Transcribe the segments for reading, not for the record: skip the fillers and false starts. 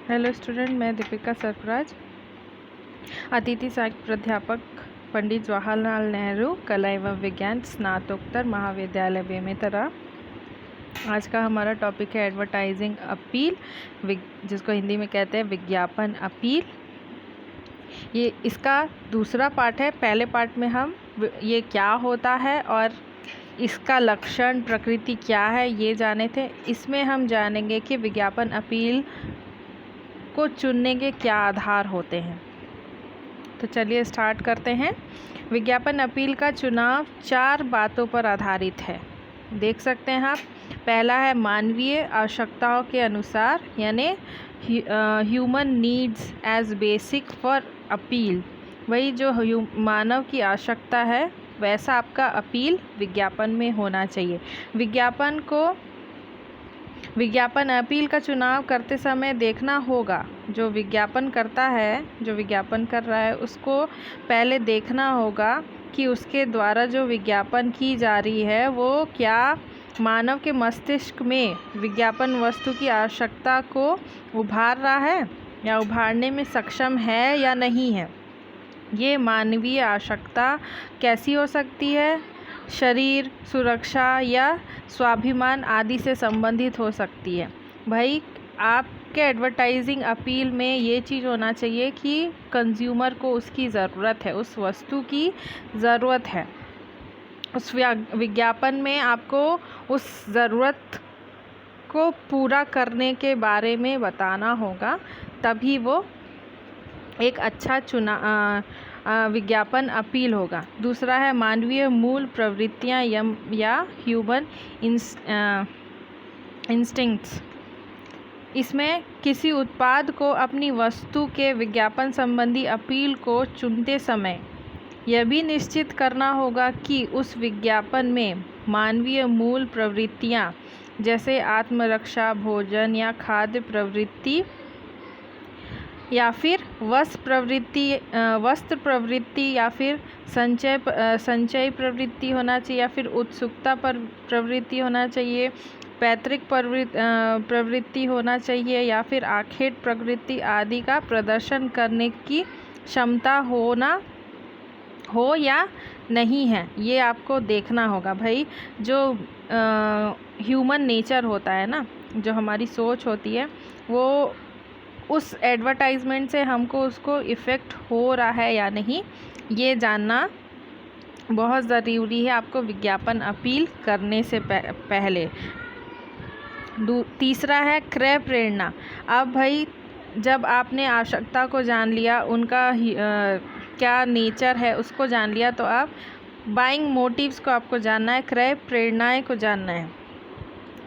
Hello student, मैं दीपिका सरफराज, अतिथि सहायक प्राध्यापक पंडित जवाहरलाल नेहरू कला एवं विज्ञान स्नातकोत्तर महाविद्यालय बेमेतरा। आज का हमारा टॉपिक है एडवर्टाइजिंग अपील, जिसको हिंदी में कहते हैं विज्ञापन अपील। ये इसका दूसरा पार्ट है। पहले पार्ट में हम ये क्या होता है और इसका लक्षण प्रकृति क्या है ये जाने थे। इसमें हम जानेंगे कि विज्ञापन अपील को चुनने के क्या आधार होते हैं। तो चलिए स्टार्ट करते हैं। विज्ञापन अपील का चुनाव 4 बातों पर आधारित है। देख सकते हैं आप। पहला है मानवीय आवश्यकताओं के अनुसार, यानी human needs as basic for appeal. वही जो मानव की आवश्यकता है वैसा आपका अपील विज्ञापन में होना चाहिए। विज्ञापन अपील का चुनाव करते समय देखना होगा, जो विज्ञापन करता है, जो विज्ञापन कर रहा है, उसको पहले देखना होगा कि उसके द्वारा जो विज्ञापन की जा रही है वो क्या मानव के मस्तिष्क में विज्ञापन वस्तु की आवश्यकता को उभार रहा है या उभारने में सक्षम है या नहीं है। ये मानवीय आवश्यकता कैसी हो सकती है? शरीर, सुरक्षा या स्वाभिमान आदि से संबंधित हो सकती है। भाई, आपके एडवर्टाइजिंग अपील में ये चीज़ होना चाहिए कि कंज्यूमर को उसकी ज़रूरत है, उस वस्तु की ज़रूरत है। उस विज्ञापन में आपको उस ज़रूरत को पूरा करने के बारे में बताना होगा, तभी वो एक अच्छा विज्ञापन अपील होगा। दूसरा है मानवीय मूल प्रवृत्तियाँ या ह्यूमन इंस्टिंक्ट्स। इसमें किसी उत्पाद को अपनी वस्तु के विज्ञापन संबंधी अपील को चुनते समय यह भी निश्चित करना होगा कि उस विज्ञापन में मानवीय मूल प्रवृत्तियाँ जैसे आत्मरक्षा, भोजन या खाद्य प्रवृत्ति या फिर वस्त्र प्रवृत्ति या फिर संचय प्रवृत्ति होना चाहिए, या फिर उत्सुकता प्रवृत्ति होना चाहिए, पैतृक प्रवृत्ति होना चाहिए, या फिर आखेट प्रवृत्ति आदि का प्रदर्शन करने की क्षमता हो या नहीं है। ये आपको देखना होगा। भाई, जो ह्यूमन नेचर होता है ना, जो हमारी सोच होती है, वो उस एडवर्टाइजमेंट से हमको उसको इफ़ेक्ट हो रहा है या नहीं, ये जानना बहुत ज़रूरी है आपको विज्ञापन अपील करने से पहले। तीसरा है क्रय प्रेरणा। अब भाई, जब आपने आवश्यकता को जान लिया, उनका क्या नेचर है उसको जान लिया, तो आप बाइंग मोटिव्स को आपको जानना है, क्रय प्रेरणाएं को जानना है।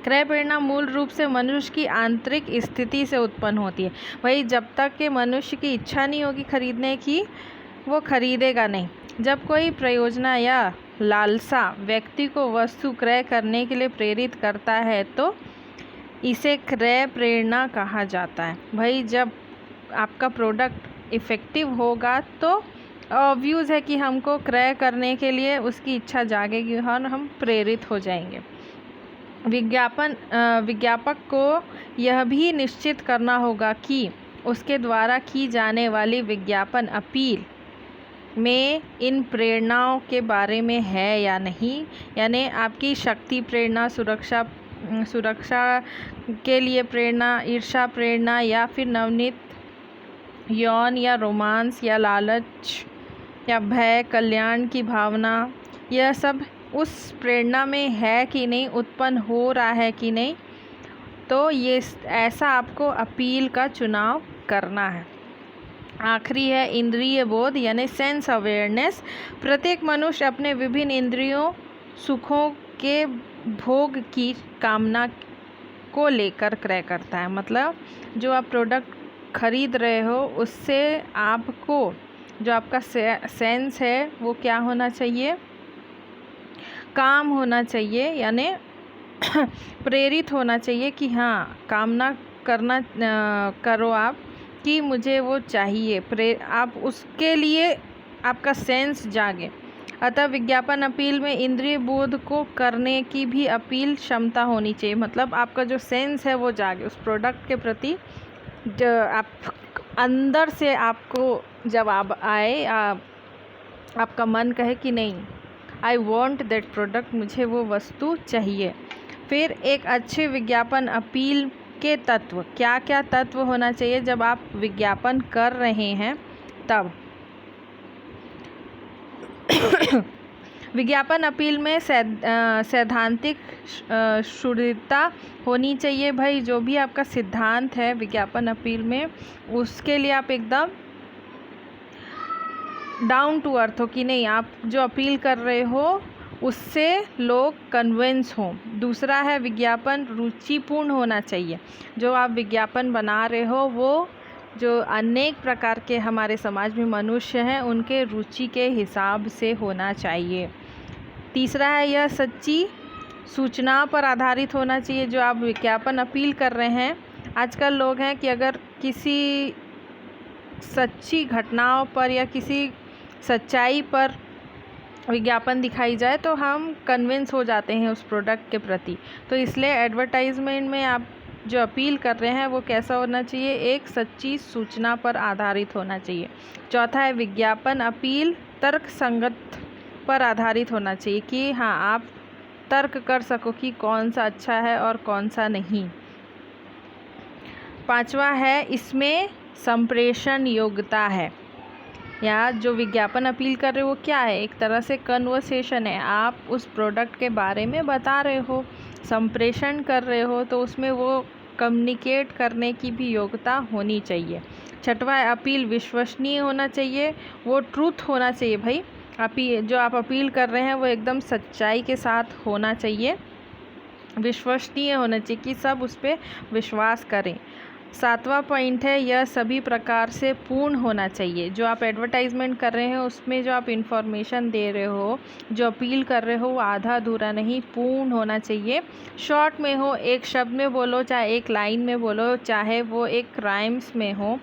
क्रय प्रेरणा मूल रूप से मनुष्य की आंतरिक स्थिति से उत्पन्न होती है। वही, जब तक कि मनुष्य की इच्छा नहीं होगी खरीदने की, वो खरीदेगा नहीं। जब कोई प्रयोजना या लालसा व्यक्ति को वस्तु क्रय करने के लिए प्रेरित करता है तो इसे क्रय प्रेरणा कहा जाता है। भाई, जब आपका प्रोडक्ट इफ़ेक्टिव होगा तो ऑब्वियस है कि हमको क्रय करने के लिए उसकी इच्छा जागेगी और हम प्रेरित हो जाएंगे। विज्ञापक को यह भी निश्चित करना होगा कि उसके द्वारा की जाने वाली विज्ञापन अपील में इन प्रेरणाओं के बारे में है या नहीं। यानी आपकी शक्ति प्रेरणा, सुरक्षा के लिए प्रेरणा, ईर्ष्या प्रेरणा, या फिर नवनीत यौन या रोमांस या लालच या भय, कल्याण की भावना, यह सब उस प्रेरणा में है कि नहीं, उत्पन्न हो रहा है कि नहीं। तो ये ऐसा आपको अपील का चुनाव करना है। आखिरी है इंद्रिय बोध, यानी सेंस अवेयरनेस। प्रत्येक मनुष्य अपने विभिन्न इंद्रियों सुखों के भोग की कामना को लेकर क्रय करता है। मतलब जो आप प्रोडक्ट खरीद रहे हो, उससे आपको जो आपका सेंस है वो क्या होना चाहिए? काम होना चाहिए, यानी प्रेरित होना चाहिए कि हाँ, कामना करो आप कि मुझे वो चाहिए। आप उसके लिए आपका सेंस जागे। अतः विज्ञापन अपील में इंद्रिय बोध को करने की भी अपील क्षमता होनी चाहिए। मतलब आपका जो सेंस है वो जागे, उस प्रोडक्ट के प्रति आप अंदर से आपको जब आप आए आपका मन कहे कि नहीं, आई वॉन्ट दैट प्रोडक्ट, मुझे वो वस्तु चाहिए। फिर एक अच्छे विज्ञापन अपील के तत्व, क्या क्या तत्व होना चाहिए जब आप विज्ञापन कर रहे हैं तब। विज्ञापन अपील में सैद्धांतिक शुद्धता होनी चाहिए भाई। जो भी आपका सिद्धांत है विज्ञापन अपील में, उसके लिए आप एकदम डाउन टू अर्थ हो कि नहीं, आप जो अपील कर रहे हो उससे लोग कन्विंस हों। दूसरा है विज्ञापन रुचिपूर्ण होना चाहिए। जो आप विज्ञापन बना रहे हो वो जो अनेक प्रकार के हमारे समाज में मनुष्य हैं उनके रुचि के हिसाब से होना चाहिए। तीसरा है यह सच्ची सूचना पर आधारित होना चाहिए। जो आप विज्ञापन अपील कर रहे हैं, आजकल लोग हैं कि अगर किसी सच्ची घटनाओं पर या किसी सच्चाई पर विज्ञापन दिखाई जाए तो हम कन्विंस हो जाते हैं उस प्रोडक्ट के प्रति। तो इसलिए एडवर्टाइजमेंट में आप जो अपील कर रहे हैं वो कैसा होना चाहिए, एक सच्ची सूचना पर आधारित होना चाहिए। चौथा है विज्ञापन अपील तर्क संगत पर आधारित होना चाहिए कि हाँ, आप तर्क कर सको कि कौन सा अच्छा है और कौन सा नहीं। पांचवा है इसमें संप्रेषण योग्यता है। या जो विज्ञापन अपील कर रहे हो वो क्या है, एक तरह से कन्वर्सेशन है। आप उस प्रोडक्ट के बारे में बता रहे हो, संप्रेषण कर रहे हो, तो उसमें वो कम्युनिकेट करने की भी योग्यता होनी चाहिए। छठवा है अपील विश्वसनीय होना चाहिए, वो ट्रूथ होना चाहिए भाई। जो आप अपील कर रहे हैं वो एकदम सच्चाई के साथ होना चाहिए, विश्वसनीय होना चाहिए कि सब उस पर विश्वास करें। सातवां पॉइंट है यह सभी प्रकार से पूर्ण होना चाहिए। जो आप एडवर्टाइजमेंट कर रहे हैं उसमें जो आप इंफॉर्मेशन दे रहे हो, जो अपील कर रहे हो, वो आधा अधूरा नहीं, पूर्ण होना चाहिए। शॉर्ट में हो, एक शब्द में बोलो, चाहे एक लाइन में बोलो, चाहे वो एक राइम्स में हो,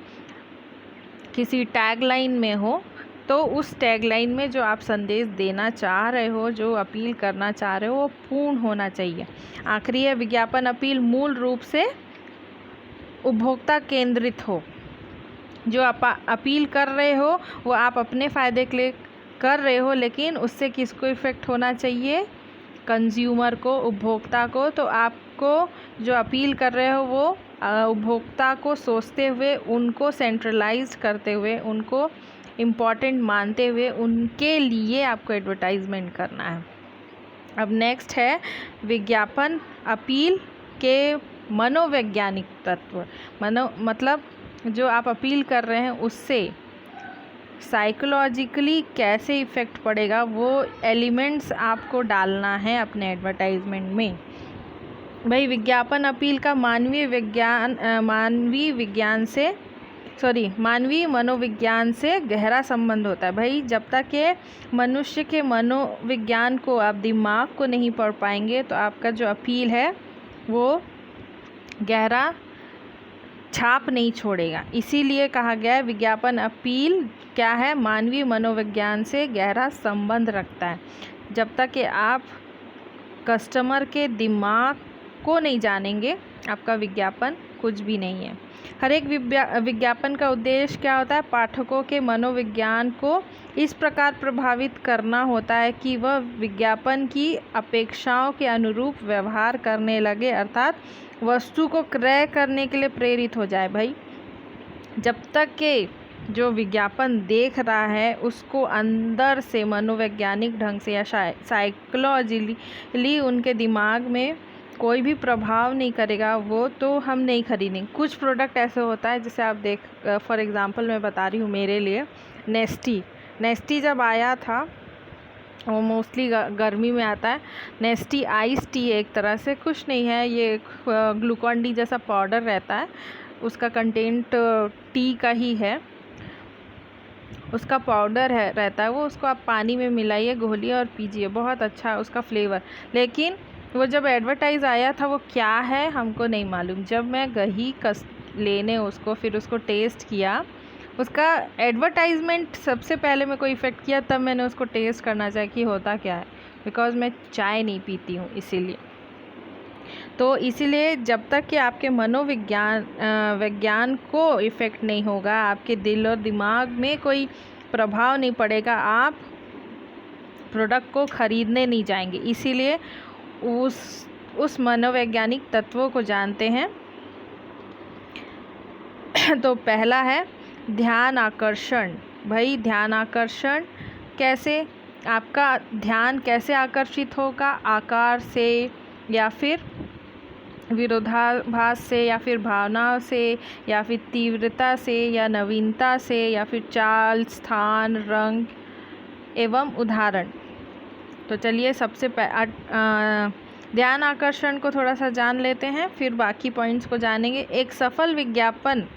किसी टैग लाइन में हो, तो उस टैग लाइन में जो आप संदेश देना चाह रहे हो, जो अपील करना चाह रहे हो, वो पूर्ण होना चाहिए। आखिरी है विज्ञापन अपील मूल रूप से उपभोक्ता केंद्रित हो। जो आप अपील कर रहे हो वो आप अपने फ़ायदे के लिए कर रहे हो, लेकिन उससे किसको इफ़ेक्ट होना चाहिए, कंज्यूमर को, उपभोक्ता को। तो आपको जो अपील कर रहे हो वो उपभोक्ता को सोचते हुए, उनको सेंट्रलाइज करते हुए, उनको इम्पॉर्टेंट मानते हुए उनके लिए आपको एडवर्टाइजमेंट करना है। अब नेक्स्ट है विज्ञापन अपील के मनोवैज्ञानिक तत्व। मतलब जो आप अपील कर रहे हैं उससे साइकोलॉजिकली कैसे इफ़ेक्ट पड़ेगा, वो एलिमेंट्स आपको डालना है अपने एडवर्टाइजमेंट में। भाई विज्ञापन अपील का मानवीय मनोविज्ञान से गहरा संबंध होता है। भाई जब तक ये मनुष्य के मनोविज्ञान को, आप दिमाग को नहीं पढ़ पाएंगे तो आपका जो अपील है वो गहरा छाप नहीं छोड़ेगा। इसीलिए कहा गया है विज्ञापन अपील क्या है, मानवीय मनोविज्ञान से गहरा संबंध रखता है। जब तक कि आप कस्टमर के दिमाग को नहीं जानेंगे, आपका विज्ञापन कुछ भी नहीं है। हर एक विज्ञापन का उद्देश्य क्या होता है, पाठकों के मनोविज्ञान को इस प्रकार प्रभावित करना होता है कि वह विज्ञापन की अपेक्षाओं के अनुरूप व्यवहार करने लगे, अर्थात वस्तु को क्रय करने के लिए प्रेरित हो जाए। भाई जब तक के जो विज्ञापन देख रहा है उसको अंदर से मनोवैज्ञानिक ढंग से या साइकोलॉजिकली उनके दिमाग में कोई भी प्रभाव नहीं करेगा, वो तो हम नहीं खरीदेंगे। कुछ प्रोडक्ट ऐसे होता है, जैसे आप फॉर एग्ज़ाम्पल मैं बता रही हूँ, मेरे लिए नेस्टी जब आया था, वो मोस्टली गर्मी में आता है। नेस्टी आइस टी एक तरह से कुछ नहीं है, ये ग्लूकॉन डी जैसा पाउडर रहता है, उसका कंटेंट टी का ही है, उसका पाउडर रहता है वो, उसको आप पानी में मिलाइए, घोलिए और पीजिए, बहुत अच्छा है उसका फ्लेवर। लेकिन वो जब एडवर्टाइज़ आया था वो क्या है हमको नहीं मालूम। जब मैं गई लेने उसको, फिर उसको टेस्ट किया, उसका एडवर्टाइजमेंट सबसे पहले मेरे को इफ़ेक्ट किया, तब मैंने उसको टेस्ट करना चाहिए कि होता क्या है, बिकॉज़ मैं चाय नहीं पीती हूँ इसीलिए। तो इसीलिए जब तक कि आपके विज्ञान को इफ़ेक्ट नहीं होगा, आपके दिल और दिमाग में कोई प्रभाव नहीं पड़ेगा, आप प्रोडक्ट को ख़रीदने नहीं जाएंगे। इसीलिए उस मनोवैज्ञानिक तत्वों को जानते हैं। तो पहला है ध्यान आकर्षण। भाई ध्यान आकर्षण कैसे, आपका ध्यान कैसे आकर्षित होगा? आकार से या फिर विरोधाभास से या फिर भावना से या फिर तीव्रता से या नवीनता से या फिर चाल, स्थान, रंग एवं उदाहरण। तो चलिए सबसे ध्यान आकर्षण को थोड़ा सा जान लेते हैं, फिर बाकी पॉइंट्स को जानेंगे। एक सफल विज्ञापन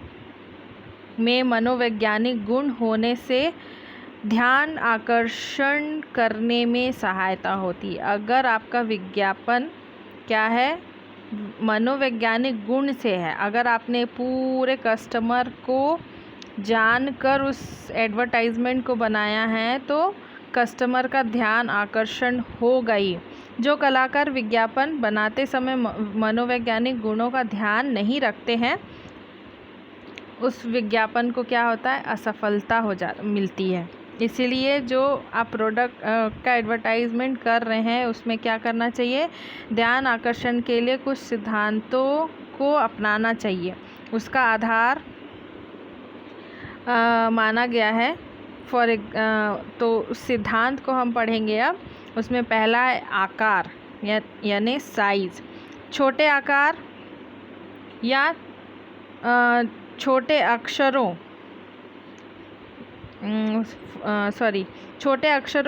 में मनोवैज्ञानिक गुण होने से ध्यान आकर्षण करने में सहायता होती है। अगर आपका विज्ञापन क्या है, मनोवैज्ञानिक गुण से है, अगर आपने पूरे कस्टमर को जानकर उस एडवर्टाइजमेंट को बनाया है तो कस्टमर का ध्यान आकर्षण होगा ही। जो कलाकार विज्ञापन बनाते समय मनोवैज्ञानिक गुणों का ध्यान नहीं रखते हैं, उस विज्ञापन को क्या होता है, असफलता मिलती है। इसीलिए जो आप प्रोडक्ट का एडवर्टाइजमेंट कर रहे हैं उसमें क्या करना चाहिए, ध्यान आकर्षण के लिए कुछ सिद्धांतों को अपनाना चाहिए। उसका आधार माना गया है। तो उस सिद्धांत को हम पढ़ेंगे अब। उसमें पहला है आकार यानी साइज़। छोटे आकार या छोटे अक्षरों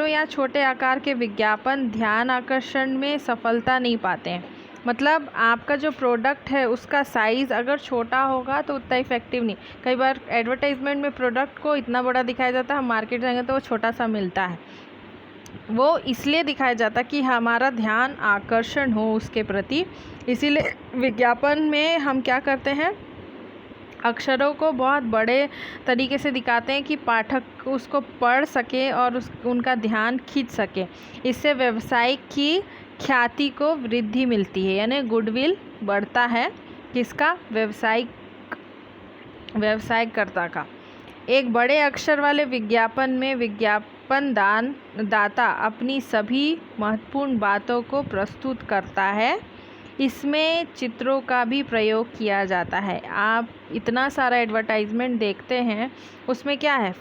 या छोटे आकार के विज्ञापन ध्यान आकर्षण में सफलता नहीं पाते हैं। मतलब आपका जो प्रोडक्ट है उसका साइज़ अगर छोटा होगा तो उतना इफ़ेक्टिव नहीं। कई बार एडवर्टाइजमेंट में प्रोडक्ट को इतना बड़ा दिखाया जाता है, हम मार्केट जाएंगे तो वो छोटा सा मिलता है। वो इसलिए दिखाया जाता है कि हमारा ध्यान आकर्षण हो उसके प्रति। इसीलिए विज्ञापन में हम क्या करते हैं, अक्षरों को बहुत बड़े तरीके से दिखाते हैं कि पाठक उसको पढ़ सके और उनका ध्यान खींच सके। इससे व्यवसाय की ख्याति को वृद्धि मिलती है, यानी गुडविल बढ़ता है। किसका? व्यवसायकर्ता का। एक बड़े अक्षर वाले विज्ञापन में विज्ञापन दाता अपनी सभी महत्वपूर्ण बातों को प्रस्तुत करता है। इसमें चित्रों का भी प्रयोग किया जाता है। आप इतना सारा एडवर्टाइजमेंट देखते हैं, उसमें क्या है,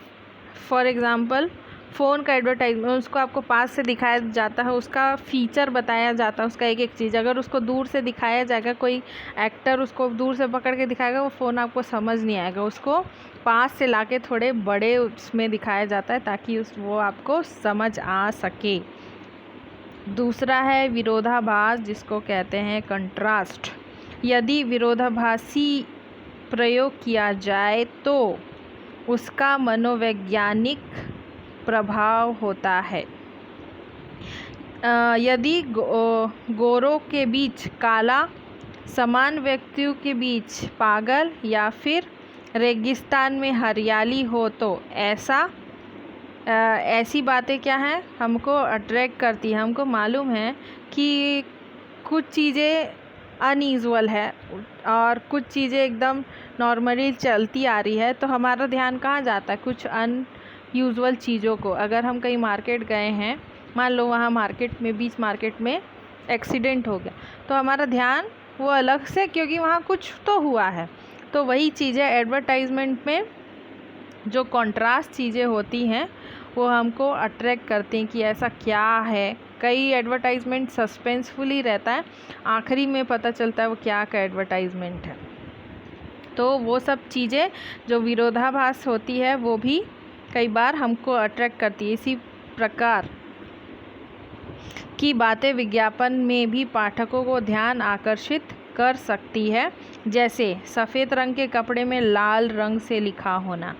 फॉर एग्ज़ाम्पल फ़ोन का एडवर्टाइजमेंट, उसको आपको पास से दिखाया जाता है, उसका फ़ीचर बताया जाता है, उसका एक एक चीज़। अगर उसको दूर से दिखाया जाएगा, कोई एक्टर उसको दूर से पकड़ के दिखाएगा, वो फ़ोन आपको समझ नहीं आएगा। उसको पास से लाके थोड़े बड़े उसमें दिखाया जाता है ताकि वो आपको समझ आ सके। दूसरा है विरोधाभास, जिसको कहते हैं कंट्रास्ट। यदि विरोधाभासी प्रयोग किया जाए तो उसका मनोवैज्ञानिक प्रभाव होता है। यदि गोरों के बीच काला, समान व्यक्तियों के बीच पागल या फिर रेगिस्तान में हरियाली हो तो ऐसी बातें क्या हैं, हमको अट्रैक्ट करती है। हमको मालूम है कि कुछ चीज़ें अनयूजुअल है और कुछ चीज़ें एकदम नॉर्मली चलती आ रही है, तो हमारा ध्यान कहाँ जाता है, कुछ अनयूजुअल चीज़ों को। अगर हम कहीं मार्केट गए हैं, मान लो वहाँ बीच मार्केट में एक्सीडेंट हो गया, तो हमारा ध्यान वो अलग से, क्योंकि वहाँ कुछ तो हुआ है। तो वही चीज़ें एडवर्टाइजमेंट में जो कॉन्ट्रास्ट चीज़ें होती हैं वो हमको अट्रैक्ट करती हैं कि ऐसा क्या है। कई एडवर्टाइजमेंट सस्पेंसफुली रहता है, आखिरी में पता चलता है वो क्या का एडवर्टाइजमेंट है। तो वो सब चीज़ें जो विरोधाभास होती है वो भी कई बार हमको अट्रैक्ट करती है। इसी प्रकार की बातें विज्ञापन में भी पाठकों को ध्यान आकर्षित कर सकती है। जैसे सफ़ेद रंग के कपड़े में लाल रंग से लिखा होना।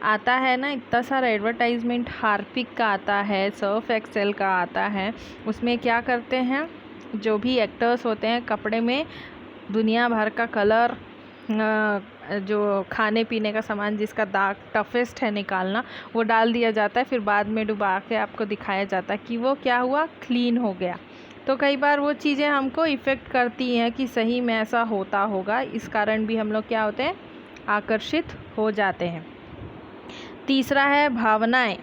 आता है ना, इतना सारा एडवर्टाइजमेंट हार्पिक का आता है, सर्फ एक्सेल का आता है। उसमें क्या करते हैं, जो भी एक्टर्स होते हैं कपड़े में दुनिया भर का कलर, जो खाने पीने का सामान जिसका दाग टफेस्ट है निकालना, वो डाल दिया जाता है। फिर बाद में डुबा के आपको दिखाया जाता है कि वो क्या हुआ, क्लीन हो गया। तो कई बार वो चीज़ें हमको इफ़ेक्ट करती हैं कि सही में ऐसा होता होगा, इस कारण भी हम लोग क्या होते हैं, आकर्षित हो जाते हैं। तीसरा है भावनाएं,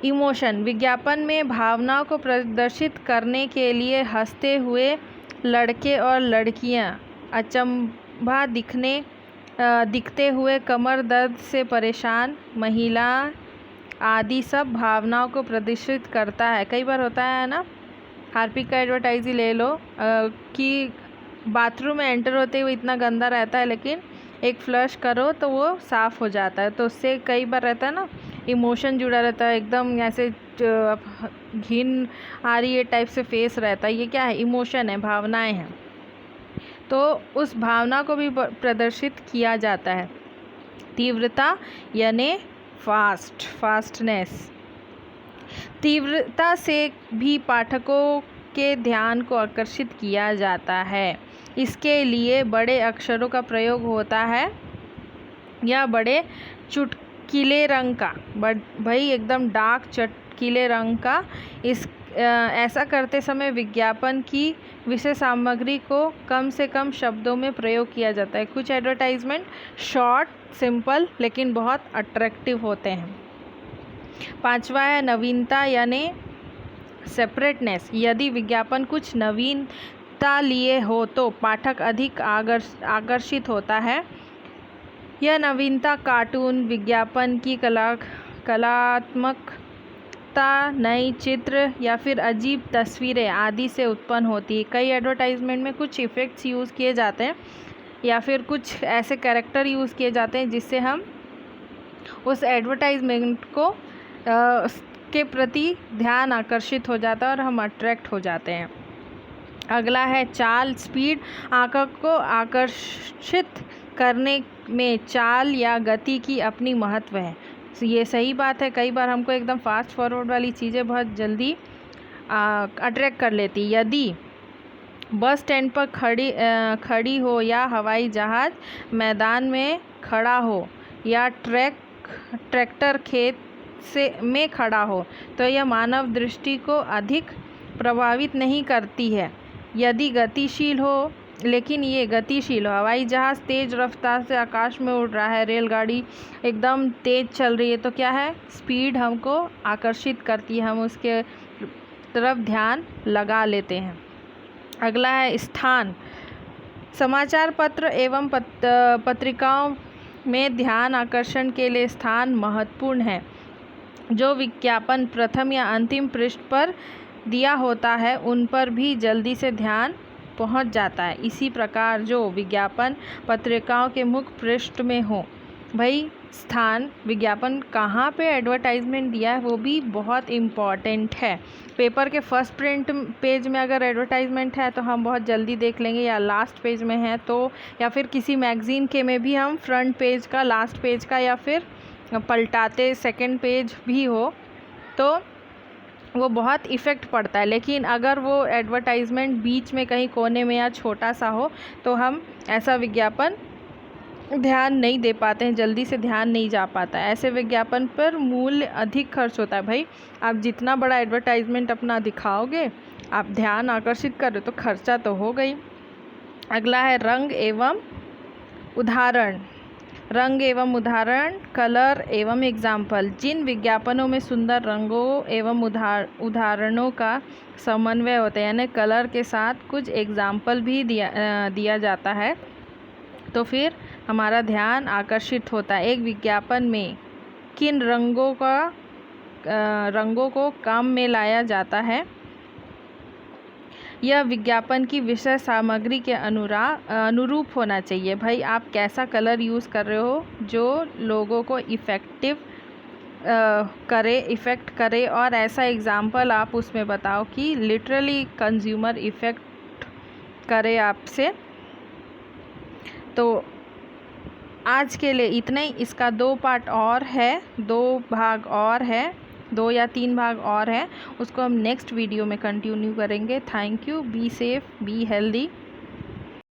इमोशन। विज्ञापन में भावनाओं को प्रदर्शित करने के लिए हंसते हुए लड़के और लड़कियां, अचंभा दिखते हुए कमर दर्द से परेशान महिला आदि सब भावनाओं को प्रदर्शित करता है। कई बार होता है ना, हार्पिक का एडवर्टाइज ही ले लो कि बाथरूम में एंटर होते हुए इतना गंदा रहता है, लेकिन एक फ्लश करो तो वो साफ़ हो जाता है। तो उससे कई बार रहता है ना, इमोशन जुड़ा रहता है, एकदम ऐसे घिन आ रही है टाइप से फेस रहता है। ये क्या है, इमोशन है, भावनाएं हैं। तो उस भावना को भी प्रदर्शित किया जाता है। तीव्रता यानी फास्टनेस, तीव्रता से भी पाठकों के ध्यान को आकर्षित किया जाता है। इसके लिए बड़े अक्षरों का प्रयोग होता है या बड़े चुटकीले रंग का, भाई एकदम डार्क चटकीले रंग का। ऐसा करते समय विज्ञापन की विषय सामग्री को कम से कम शब्दों में प्रयोग किया जाता है। कुछ एडवर्टाइजमेंट शॉर्ट, सिंपल लेकिन बहुत अट्रैक्टिव होते हैं। पांचवा है नवीनता यानी सेपरेटनेस। यदि विज्ञापन कुछ नवीनता लिए हो तो पाठक अधिक आकर्षित होता है। यह नवीनता कार्टून, विज्ञापन की कलात्मकता, नई चित्र या फिर अजीब तस्वीरें आदि से उत्पन्न होती है। कई एडवर्टाइजमेंट में कुछ इफ़ेक्ट्स यूज़ किए जाते हैं या फिर कुछ ऐसे कैरेक्टर यूज़ किए जाते हैं जिससे हम उस एडवर्टाइजमेंट को के प्रति ध्यान आकर्षित हो जाता है और हम अट्रैक्ट हो जाते हैं। अगला है चाल, स्पीड। आंखों को आकर्षित करने में चाल या गति की अपनी महत्व है। ये सही बात है, कई बार हमको एकदम फास्ट फॉरवर्ड वाली चीज़ें बहुत जल्दी अट्रैक्ट कर लेती। यदि बस स्टैंड पर खड़ी हो या हवाई जहाज़ मैदान में खड़ा हो या ट्रैक्टर खेत में खड़ा हो तो यह मानव दृष्टि को अधिक प्रभावित नहीं करती है। यदि गतिशील हो, लेकिन ये गतिशील हो, हवाई जहाज़ तेज़ रफ्तार से आकाश में उड़ रहा है, रेलगाड़ी एकदम तेज़ चल रही है, तो क्या है, स्पीड हमको आकर्षित करती है, हम उसके तरफ ध्यान लगा लेते हैं। अगला है स्थान। समाचार पत्र एवं पत्रिकाओं में ध्यान आकर्षण के लिए स्थान महत्वपूर्ण है। जो विज्ञापन प्रथम या अंतिम पृष्ठ पर दिया होता है उन पर भी जल्दी से ध्यान पहुंच जाता है। इसी प्रकार जो विज्ञापन पत्रिकाओं के मुख्य पृष्ठ में हो, भाई स्थान, विज्ञापन कहाँ पे एडवर्टाइजमेंट दिया है वो भी बहुत इम्पॉर्टेंट है। पेपर के फर्स्ट प्रिंट पेज में अगर एडवर्टाइजमेंट है तो हम बहुत जल्दी देख लेंगे, या लास्ट पेज में है तो, या फिर किसी मैगज़ीन के में भी हम फ्रंट पेज का, लास्ट पेज का, या फिर पलटाते सेकंड पेज भी हो तो वो बहुत इफ़ेक्ट पड़ता है। लेकिन अगर वो एडवर्टाइजमेंट बीच में कहीं कोने में या छोटा सा हो तो हम ऐसा विज्ञापन ध्यान नहीं दे पाते हैं, जल्दी से ध्यान नहीं जा पाता है। ऐसे विज्ञापन पर मूल्य अधिक खर्च होता है। भाई आप जितना बड़ा एडवर्टाइजमेंट अपना दिखाओगे, आप ध्यान आकर्षित करो तो खर्चा तो हो गई। अगला है रंग एवं उदाहरण। रंग एवं उदाहरण, कलर एवं एग्जाम्पल। जिन विज्ञापनों में सुंदर रंगों एवं उदाहरणों का समन्वय होता है, यानी कलर के साथ कुछ एग्जाम्पल भी दिया जाता है, तो फिर हमारा ध्यान आकर्षित होता है। एक विज्ञापन में किन रंगों को काम में लाया जाता है, यह विज्ञापन की विषय सामग्री के अनुरूप होना चाहिए। भाई आप कैसा कलर यूज़ कर रहे हो जो लोगों को इफ़ेक्ट करे, और ऐसा एग्जाम्पल आप उसमें बताओ कि लिटरली कंज्यूमर इफ़ेक्ट करे आपसे। तो आज के लिए इतना ही। इसका 2 पार्ट और है, 2 भाग और है, 2 या 3 भाग और है, उसको हम नेक्स्ट वीडियो में कंटिन्यू करेंगे। Thank you. Be safe, be healthy.